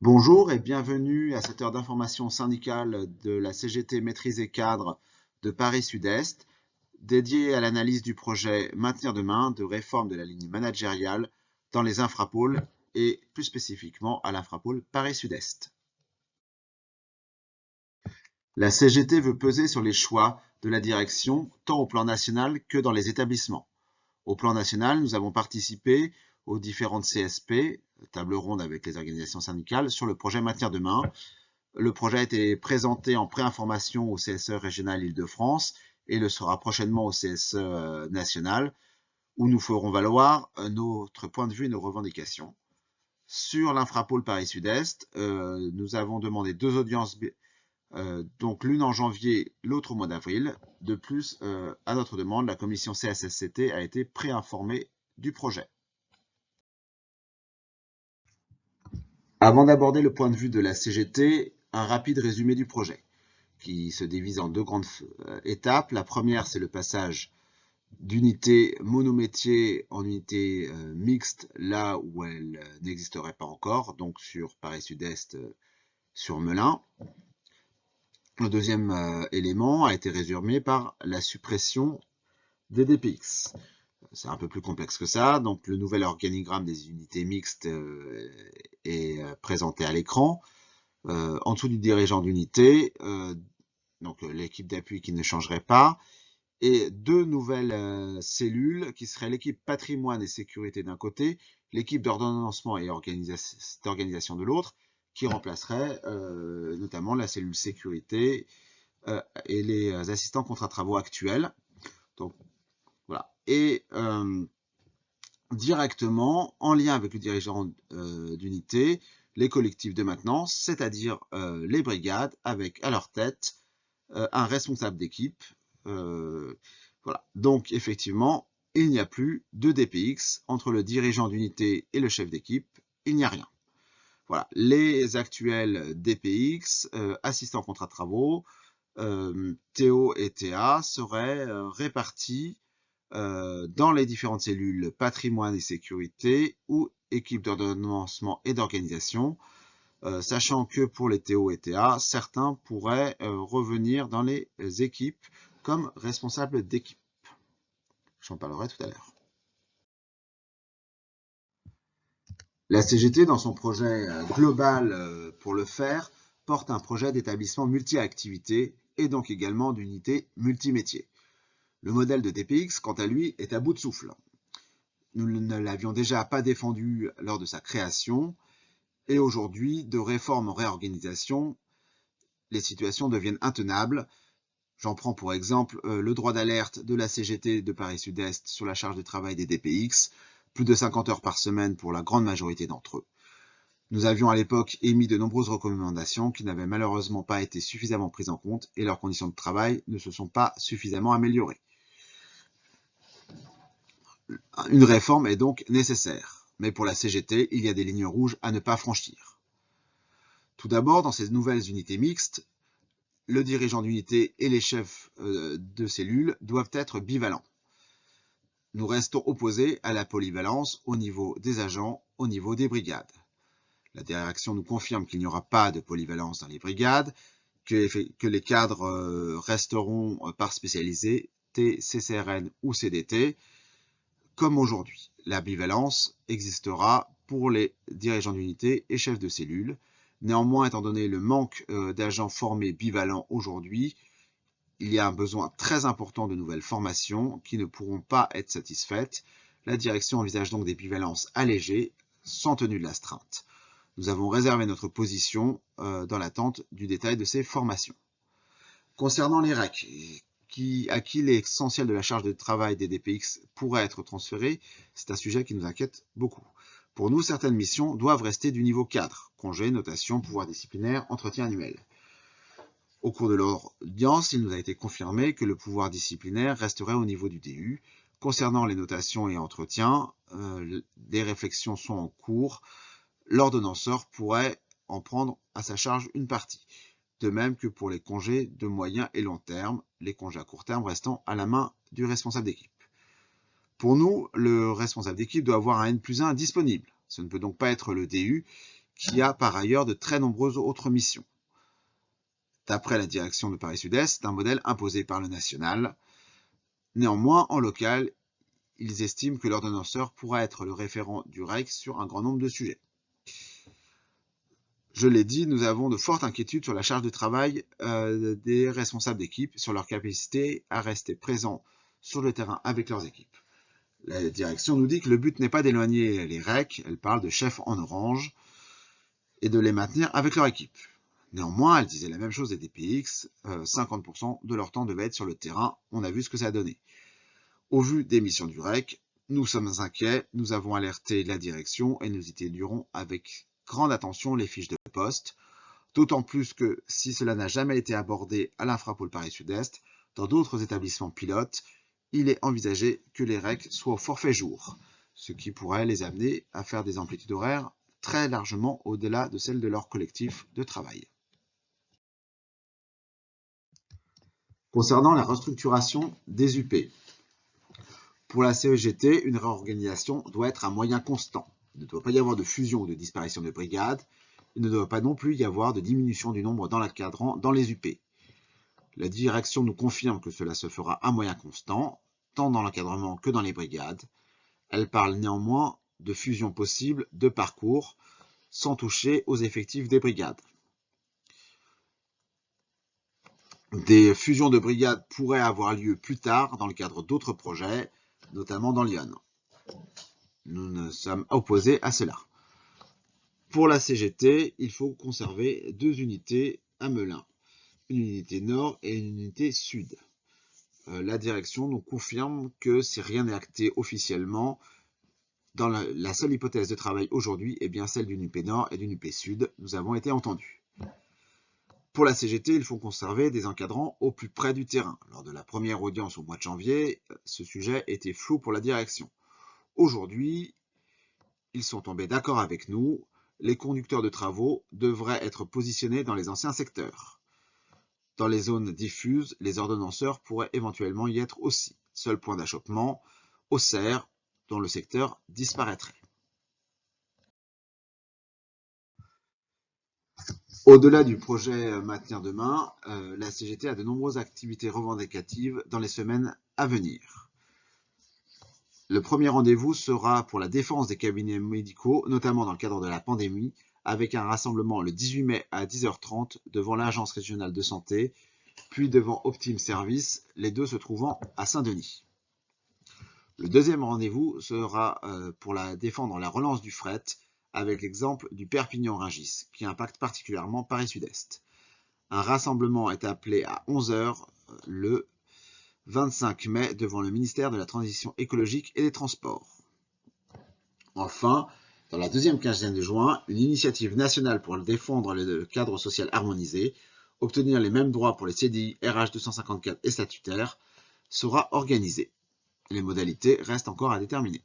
Bonjour et bienvenue à cette heure d'information syndicale de la CGT Maîtrise et Cadre de Paris Sud-Est, dédiée à l'analyse du projet Maintenir demain de réforme de la ligne managériale dans les infrapôles et plus spécifiquement à l'infrapôle Paris Sud-Est. La CGT veut peser sur les choix de la direction tant au plan national que dans les établissements. Au plan national, nous avons participé aux différentes CSP, table ronde avec les organisations syndicales, sur le projet Maintenir demain. Le projet a été présenté en pré-information au CSE régional Île-de-France et le sera prochainement au CSE national, où nous ferons valoir notre point de vue et nos revendications. Sur l'infrapôle Paris Sud-Est, nous avons demandé 2 audiences, donc l'une en janvier, l'autre au mois d'avril. De plus, à notre demande, la commission CSSCT a été pré-informée du projet. Avant d'aborder le point de vue de la CGT, un rapide résumé du projet, qui se divise en 2 grandes étapes. La première, c'est le passage d'unité monométier en unité mixte, là où elle n'existerait pas encore, donc sur Paris Sud-Est, sur Melun. Le deuxième élément a été résumé par la suppression des DPX. C'est un peu plus complexe que ça, donc le nouvel organigramme des unités mixtes est présenté à l'écran. En dessous du dirigeant d'unité, donc l'équipe d'appui qui ne changerait pas, et 2 nouvelles cellules qui seraient l'équipe patrimoine et sécurité d'un côté, l'équipe d'ordonnancement et d'organisation de l'autre, qui remplacerait notamment la cellule sécurité et les assistants contrats travaux actuels. Donc voilà. Et directement, en lien avec le dirigeant d'unité, les collectifs de maintenance, c'est-à-dire les brigades, avec à leur tête un responsable d'équipe. Voilà. Donc, effectivement, il n'y a plus de DPX entre le dirigeant d'unité et le chef d'équipe. Il n'y a rien. Voilà. Les actuels DPX, assistants contrat de travaux, TO et TA, seraient répartis dans les différentes cellules patrimoine et sécurité ou équipe d'ordonnancement et d'organisation, sachant que pour les TO et TA, certains pourraient revenir dans les équipes comme responsables d'équipe. J'en parlerai tout à l'heure. La CGT, dans son projet global pour le faire, porte un projet d'établissement multi-activité et donc également d'unité multimétier. Le modèle de DPX, quant à lui, est à bout de souffle. Nous ne l'avions déjà pas défendu lors de sa création, et aujourd'hui, de réforme en réorganisation, les situations deviennent intenables. J'en prends pour exemple le droit d'alerte de la CGT de Paris Sud-Est sur la charge de travail des DPX, plus de 50 heures par semaine pour la grande majorité d'entre eux. Nous avions à l'époque émis de nombreuses recommandations qui n'avaient malheureusement pas été suffisamment prises en compte et leurs conditions de travail ne se sont pas suffisamment améliorées. Une réforme est donc nécessaire, mais pour la CGT, il y a des lignes rouges à ne pas franchir. Tout d'abord, dans ces nouvelles unités mixtes, le dirigeant d'unité et les chefs de cellule doivent être bivalents. Nous restons opposés à la polyvalence au niveau des agents, au niveau des brigades. La direction nous confirme qu'il n'y aura pas de polyvalence dans les brigades, que les cadres resteront par spécialisé, T, CCRN ou CDT, comme aujourd'hui. La bivalence existera pour les dirigeants d'unité et chefs de cellule. Néanmoins, étant donné le manque d'agents formés bivalents aujourd'hui, il y a un besoin très important de nouvelles formations qui ne pourront pas être satisfaites. La direction envisage donc des bivalences allégées, sans tenue de l'astreinte. Nous avons réservé notre position dans l'attente du détail de ces formations. Concernant les REC, à qui l'essentiel de la charge de travail des DPX pourrait être transféré, c'est un sujet qui nous inquiète beaucoup. Pour nous, certaines missions doivent rester du niveau cadre, congé, notation, pouvoir disciplinaire, entretien annuel. Au cours de l'audience, il nous a été confirmé que le pouvoir disciplinaire resterait au niveau du DU. Concernant les notations et entretiens, des réflexions sont en cours. L'ordonnanceur pourrait en prendre à sa charge une partie. De même que pour les congés de moyen et long terme, les congés à court terme restant à la main du responsable d'équipe. Pour nous, le responsable d'équipe doit avoir un N+1 disponible. Ce ne peut donc pas être le DU qui a par ailleurs de très nombreuses autres missions. D'après la direction de Paris Sud-Est, c'est un modèle imposé par le national. Néanmoins, en local, ils estiment que l'ordonnanceur pourra être le référent du REC sur un grand nombre de sujets. Je l'ai dit, nous avons de fortes inquiétudes sur la charge de travail des responsables d'équipe, sur leur capacité à rester présents sur le terrain avec leurs équipes. La direction nous dit que le but n'est pas d'éloigner les REC, elle parle de chefs en orange, et de les maintenir avec leur équipe. Néanmoins, elle disait la même chose des DPX, 50% de leur temps devait être sur le terrain, on a vu ce que ça a donné. Au vu des missions du REC, nous sommes inquiets, nous avons alerté la direction et nous étudierons avec grande attention les fiches de poste, d'autant plus que si cela n'a jamais été abordé à l'Infrapôle Paris Sud-Est, dans d'autres établissements pilotes, il est envisagé que les REC soient au forfait jour, ce qui pourrait les amener à faire des amplitudes horaires très largement au-delà de celles de leur collectif de travail. Concernant la restructuration des UP, pour la CEGT, une réorganisation doit être un moyen constant. Il ne doit pas y avoir de fusion ou de disparition de brigades. Il ne doit pas non plus y avoir de diminution du nombre d'encadrant dans les UP. La direction nous confirme que cela se fera à moyen constant, tant dans l'encadrement que dans les brigades. Elle parle néanmoins de fusion possible de parcours, sans toucher aux effectifs des brigades. Des fusions de brigades pourraient avoir lieu plus tard dans le cadre d'autres projets, notamment dans Lyon. Nous sommes opposés à cela. Pour la CGT, il faut conserver 2 unités à Melun, une unité nord et une unité sud. La direction nous confirme que si rien n'est acté officiellement, dans la seule hypothèse de travail aujourd'hui est bien celle d'une UP nord et d'une UP sud. Nous avons été entendus. Pour la CGT, il faut conserver des encadrants au plus près du terrain. Lors de la première audience au mois de janvier, ce sujet était flou pour la direction. Aujourd'hui, ils sont tombés d'accord avec nous. Les conducteurs de travaux devraient être positionnés dans les anciens secteurs. Dans les zones diffuses, les ordonnanceurs pourraient éventuellement y être aussi. Seul point d'achoppement, Auxerre, dont le secteur disparaîtrait. Au-delà du projet Maintenir demain, la CGT a de nombreuses activités revendicatives dans les semaines à venir. Le premier rendez-vous sera pour la défense des cabinets médicaux, notamment dans le cadre de la pandémie, avec un rassemblement le 18 mai à 10h30 devant l'Agence régionale de santé, puis devant Optime Service, les deux se trouvant à Saint-Denis. Le deuxième rendez-vous sera pour défendre la relance du fret, avec l'exemple du Perpignan-Rungis, qui impacte particulièrement Paris Sud-Est. Un rassemblement est appelé à 11h le 25 mai devant le ministère de la Transition écologique et des Transports. Enfin, dans la deuxième quinzaine de juin, une initiative nationale pour défendre le cadre social harmonisé, obtenir les mêmes droits pour les CDI, RH 254 et statutaires, sera organisée. Les modalités restent encore à déterminer.